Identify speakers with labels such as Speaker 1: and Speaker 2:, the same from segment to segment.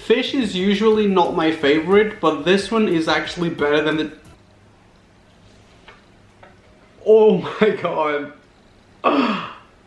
Speaker 1: Fish is usually not my favorite, but this one is actually better than the... Oh my god.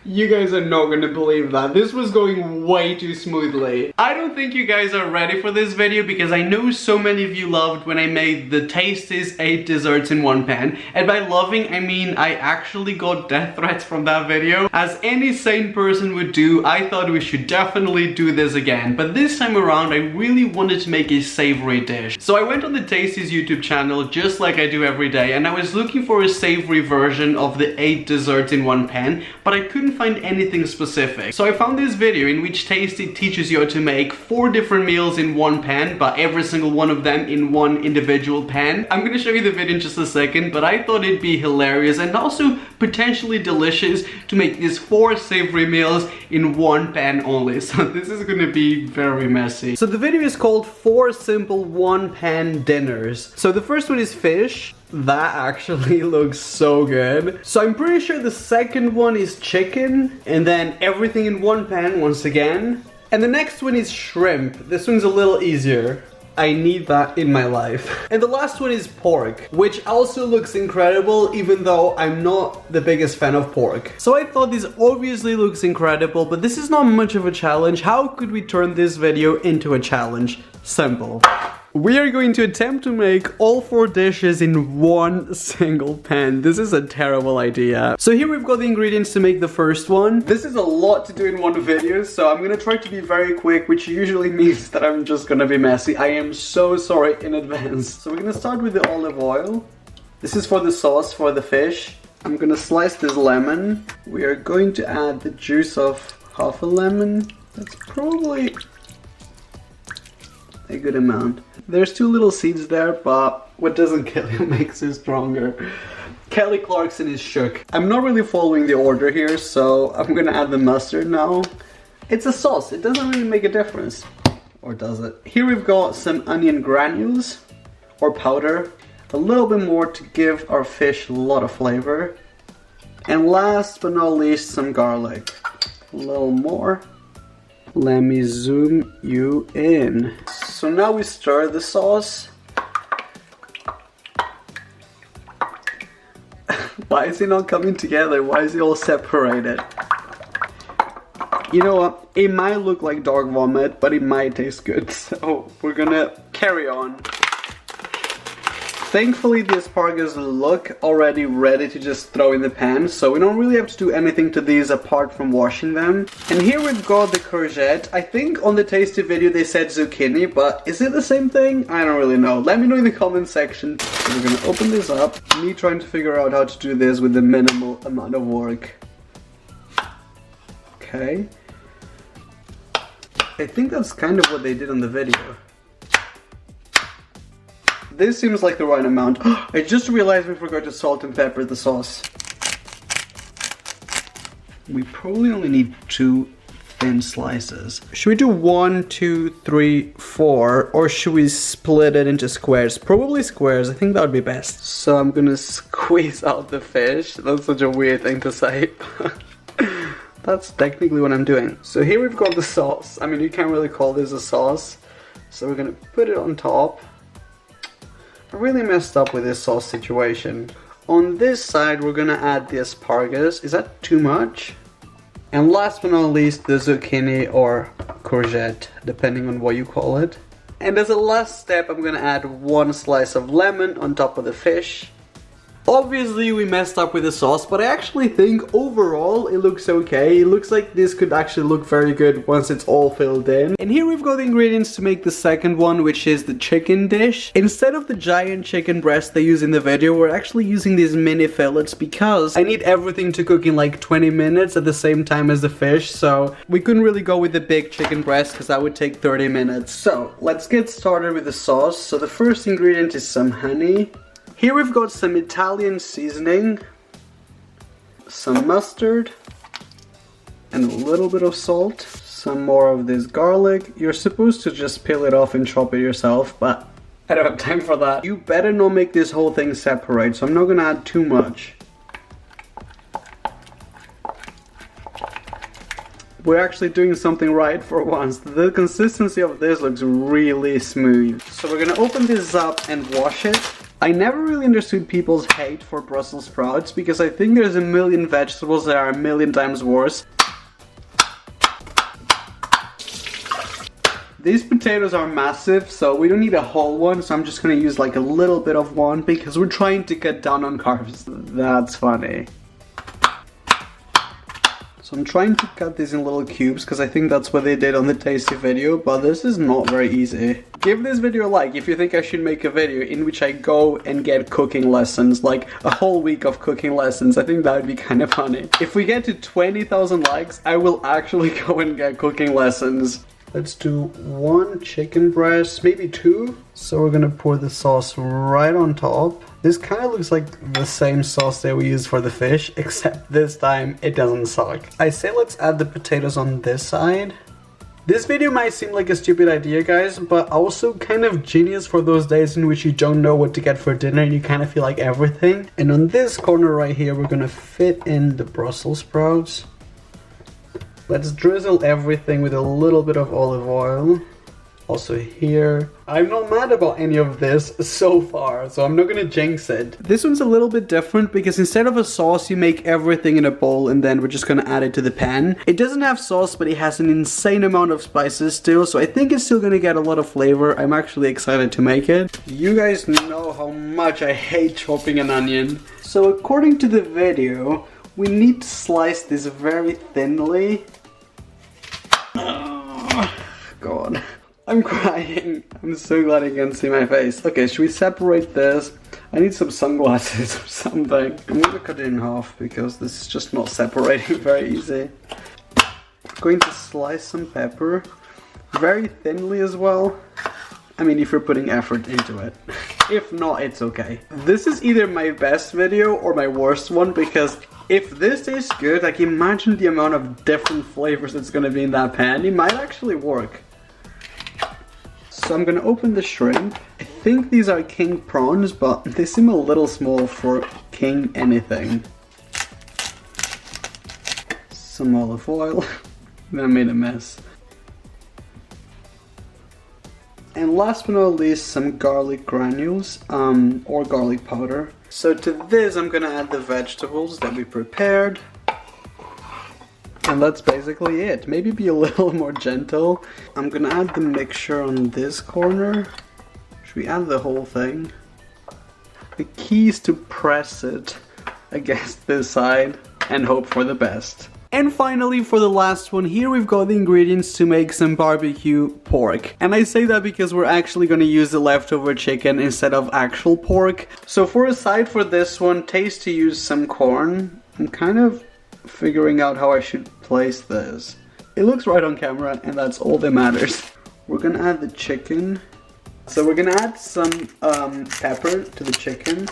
Speaker 1: You guys are not gonna believe that. This was going way too smoothly. I don't think you guys are ready for this video because I know so many of you loved when I made the tastiest 8 desserts in one pan. And by loving, I mean I actually got death threats from that video. As any sane person would do, I thought we should definitely do this again. But this time around, I really wanted to make a savory dish. So I went on the Tasties YouTube channel, just like I do every day, and I was looking for a savory version of the 8 desserts in one pan, but I couldn't find anything specific. So I found this video in which Tasty teaches you how to make 4 different meals in one pan, but every single one of them in one individual pan. I'm gonna show you the video in just a second, but I thought it'd be hilarious and also potentially delicious to make these 4 savory meals in one pan only. So this is gonna be very messy. So the video is called 4 simple one pan dinners. So the first one is fish. That actually looks so good. So I'm pretty sure the second one is chicken, and then everything in one pan once again. And the next one is shrimp. This one's a little easier. I need that in my life. And the last one is pork, which also looks incredible, even though I'm not the biggest fan of pork. So I thought this obviously looks incredible, but this is not much of a challenge. How could we turn this video into a challenge? Simple. We are going to attempt to make all 4 dishes in one single pan. This is a terrible idea. So here we've got the ingredients to make the first one. This is a lot to do in one video, so I'm gonna try to be very quick, which usually means that I'm just gonna be messy. I am so sorry in advance. So we're gonna start with the olive oil. This is for the sauce for the fish. I'm gonna slice this lemon. We are going to add the juice of half a lemon. That's probably a good amount. There's 2 little seeds there, but what doesn't kill you makes you stronger. Kelly Clarkson is shook. I'm not really following the order here, so I'm gonna add the mustard now. It's a sauce, it doesn't really make a difference. Or does it? Here we've got some onion granules, or powder. A little bit more to give our fish a lot of flavor. And last but not least, some garlic. A little more. Let me zoom you in. So now we stir the sauce. Why is it not coming together? Why is it all separated? You know what? It might look like dark vomit, but it might taste good. So we're gonna carry on. Thankfully the asparagus look already ready to just throw in the pan, so we don't really have to do anything to these apart from washing them. And here we've got the courgette. I think on the tasty video they said zucchini, but is it the same thing? I don't really know. Let me know in the comment section. So we're gonna open this up. Me trying to figure out how to do this with the minimal amount of work. Okay. I think that's kind of what they did on the video. This seems like the right amount. I just realized we forgot to salt and pepper the sauce. We probably only need 2 thin slices. Should we do 1, 2, 3, 4? Or should we split it into squares? Probably squares, I think that would be best. So I'm gonna squeeze out the fish. That's such a weird thing to say. That's technically what I'm doing. So here we've got the sauce. I mean, you can't really call this a sauce. So we're gonna put it on top. I really messed up with this sauce situation. On this side, we're gonna add the asparagus. Is that too much? And last but not least, the zucchini or courgette, depending on what you call it. And as a last step, I'm gonna add 1 slice of lemon on top of the fish. Obviously we messed up with the sauce, but I actually think overall it looks okay. It looks like this could actually look very good once it's all filled in. And here we've got the ingredients to make the second one, which is the chicken dish. Instead of the giant chicken breast they use in the video, we're actually using these mini fillets because I need everything to cook in like 20 minutes at the same time as the fish. So we couldn't really go with the big chicken breast because that would take 30 minutes. So let's get started with the sauce. So the first ingredient is some honey. Here we've got some Italian seasoning, some mustard, and a little bit of salt. Some more of this garlic. You're supposed to just peel it off and chop it yourself, but I don't have time for that. You better not make this whole thing separate, so I'm not gonna add too much. we're actually doing something right for once. The consistency of this looks really smooth. So we're gonna open this up and wash it. I never really understood people's hate for Brussels sprouts because I think there's a million vegetables that are a million times worse. These potatoes are massive, so we don't need a whole one, so I'm just gonna use like a little bit of one because we're trying to cut down on carbs. That's funny. So I'm trying to cut these in little cubes because I think that's what they did on the Tasty video, but this is not very easy. Give this video a like if you think I should make a video in which I go and get cooking lessons, like a whole week of cooking lessons. I think that would be kind of funny. If we get to 20,000 likes, I will actually go and get cooking lessons. Let's do 1 chicken breast, maybe 2. So we're gonna pour the sauce right on top. This kind of looks like the same sauce that we use for the fish, except this time it doesn't suck. I say let's add the potatoes on this side. This video might seem like a stupid idea, guys, but also kind of genius for those days in which you don't know what to get for dinner and you kind of feel like everything. And on this corner right here, we're gonna fit in the Brussels sprouts. Let's drizzle everything with a little bit of olive oil. Also here. I'm not mad about any of this so far, so I'm not gonna jinx it. This one's a little bit different because instead of a sauce, you make everything in a bowl and then we're just gonna add it to the pan. It doesn't have sauce, but it has an insane amount of spices still, so I think it's still gonna get a lot of flavor. I'm actually excited to make it. You guys know how much I hate chopping an onion. So according to the video, we need to slice this very thinly. Oh, God. I'm crying. I'm so glad you can see my face. Okay, should we separate this? I need some sunglasses or something. I'm gonna cut it in half because this is just not separating very easy. I'm going to slice some pepper very thinly as well. I mean, if you're putting effort into it. If not, it's okay. This is either my best video or my worst one because if this tastes good, like imagine the amount of different flavors that's gonna be in that pan. It might actually work. So I'm gonna open the shrimp. I think these are king prawns, but they seem a little small for king anything. Some olive oil. I made a mess. And last but not least, some garlic granules, or garlic powder. So to this, I'm gonna add the vegetables that we prepared. And that's basically it. Maybe be a little more gentle. I'm gonna add the mixture on this corner. Should we add the whole thing? The key is to press it against this side and hope for the best. And finally, for the last one, here we've got the ingredients to make some barbecue pork. And I say that because we're actually gonna use the leftover chicken instead of actual pork. So for a side for this one, taste to use some corn. I'm kind of figuring out how I should place this. It looks right on camera and that's all that matters. We're gonna add the chicken. So we're gonna add some pepper to the chicken.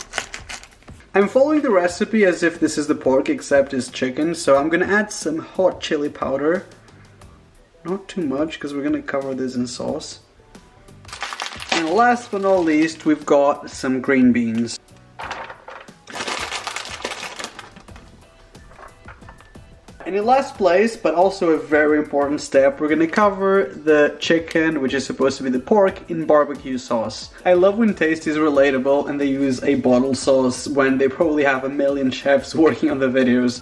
Speaker 1: I'm following the recipe as if this is the pork except it's chicken, so I'm gonna add some hot chili powder. Not too much because we're gonna cover this in sauce. And last but not least, we've got some green beans. And in last place, but also a very important step, we're gonna cover the chicken, which is supposed to be the pork, in barbecue sauce. I love when Tasty is relatable and they use a bottle sauce when they probably have a million chefs working on the videos.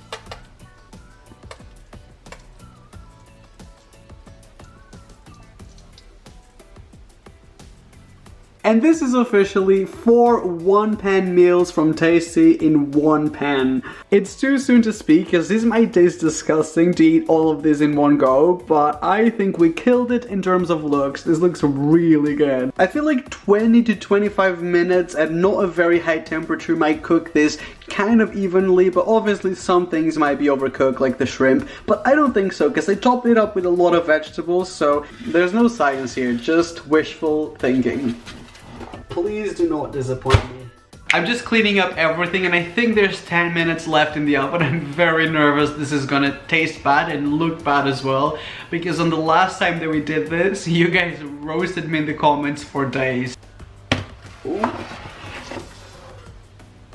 Speaker 1: And this is officially 4 one-pan meals from Tasty in one pan. It's too soon to speak because this might taste disgusting to eat all of this in one go, but I think we killed it in terms of looks. This looks really good. I feel like 20 to 25 minutes at not a very high temperature might cook this kind of evenly, but obviously some things might be overcooked like the shrimp, but I don't think so because I topped it up with a lot of vegetables, so there's no science here, just wishful thinking. Please do not disappoint me. I'm just cleaning up everything and I think there's 10 minutes left in the oven. I'm very nervous this is gonna taste bad and look bad as well, because on the last time that we did this, you guys roasted me in the comments for days. Ooh.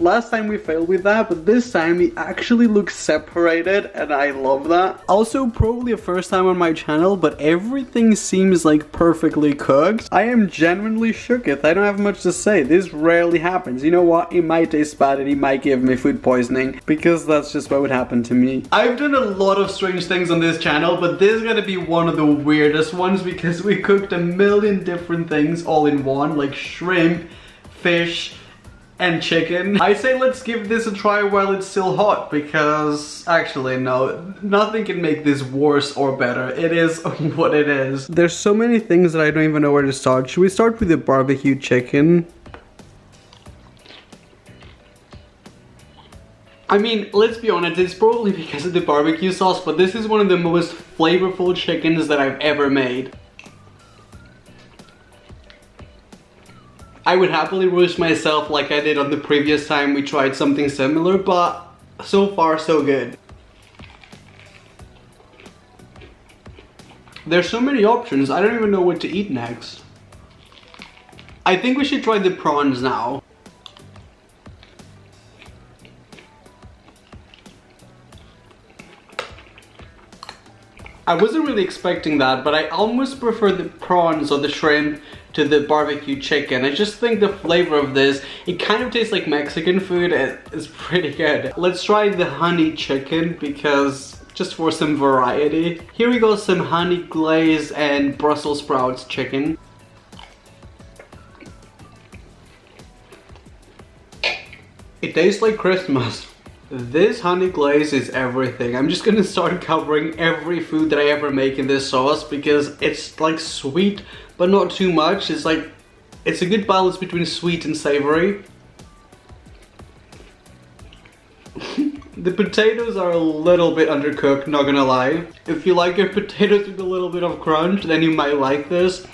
Speaker 1: Last time we failed with that, but this time it actually looks separated and I love that. Also, probably a first time on my channel, but everything seems like perfectly cooked. I am genuinely shooketh. I don't have much to say. This rarely happens. You know what? It might taste bad and it might give me food poisoning because that's just what would happen to me. I've done a lot of strange things on this channel, but this is gonna be one of the weirdest ones because we cooked a million different things all in one, like shrimp, fish, and chicken. I say let's give this a try while it's still hot because actually no, nothing can make this worse or better. It is what it is. There's so many things that I don't even know where to start. Should we start with the barbecue chicken? I mean, let's be honest, it's probably because of the barbecue sauce, but this is one of the most flavorful chickens that I've ever made. I would happily roast myself like I did on the previous time we tried something similar, but so far so good. There's so many options, I don't even know what to eat next. I think we should try the prawns now. I wasn't really expecting that, but I almost prefer the prawns or the shrimp to the barbecue chicken. I just think the flavor of this, it kind of tastes like Mexican food. It's pretty good. Let's try the honey chicken because just for some variety. Here we go, some honey glaze and Brussels sprouts chicken. It tastes like Christmas. This honey glaze is everything. I'm just gonna start covering every food that I ever make in this sauce because it's like sweet but not too much. It's like, it's a good balance between sweet and savory. The potatoes are a little bit undercooked, not gonna lie. If you like your potatoes with a little bit of crunch, then you might like this.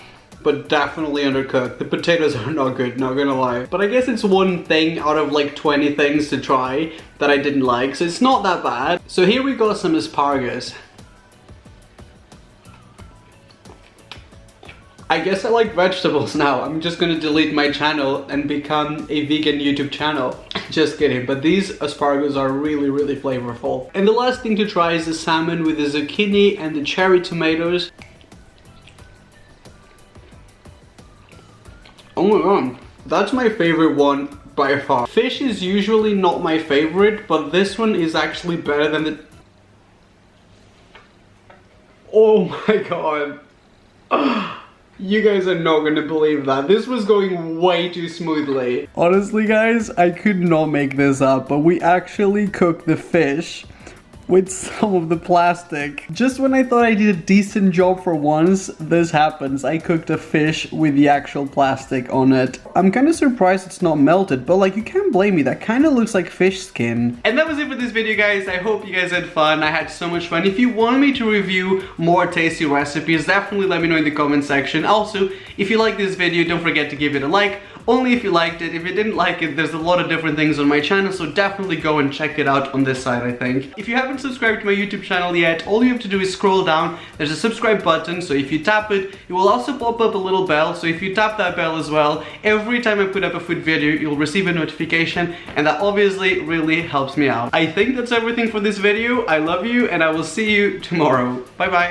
Speaker 1: But definitely undercooked. The potatoes are not good, not gonna lie. But I guess it's one thing out of like 20 things to try that I didn't like, so it's not that bad. So here we got some asparagus. I guess I like vegetables now. I'm just gonna delete my channel and become a vegan YouTube channel. Just kidding, but these asparagus are really, really flavorful. And the last thing to try is the salmon with the zucchini and the cherry tomatoes. Oh my god, that's my favorite one by far. Fish is usually not my favorite, but this one is actually better than the... Oh my god. You guys are not gonna believe that. This was going way too smoothly. Honestly guys, I could not make this up, but we actually cooked the fish with some of the plastic. Just when I thought I did a decent job for once, this happens. I cooked a fish with the actual plastic on it. I'm kind of surprised it's not melted, but like, you can't blame me. That kind of looks like fish skin. And that was it for this video, guys. I hope you guys had fun. I had so much fun. If you want me to review more tasty recipes, definitely let me know in the comment section. Also, if you like this video, don't forget to give it a like. Only if you liked it. If you didn't like it, there's a lot of different things on my channel, so definitely go and check it out on this side, I think. If you haven't subscribed to my YouTube channel yet, all you have to do is scroll down. There's a subscribe button, so if you tap it, it will also pop up a little bell. So if you tap that bell as well, every time I put up a food video, you'll receive a notification, and that obviously really helps me out. I think that's everything for this video. I love you, and I will see you tomorrow. Bye bye.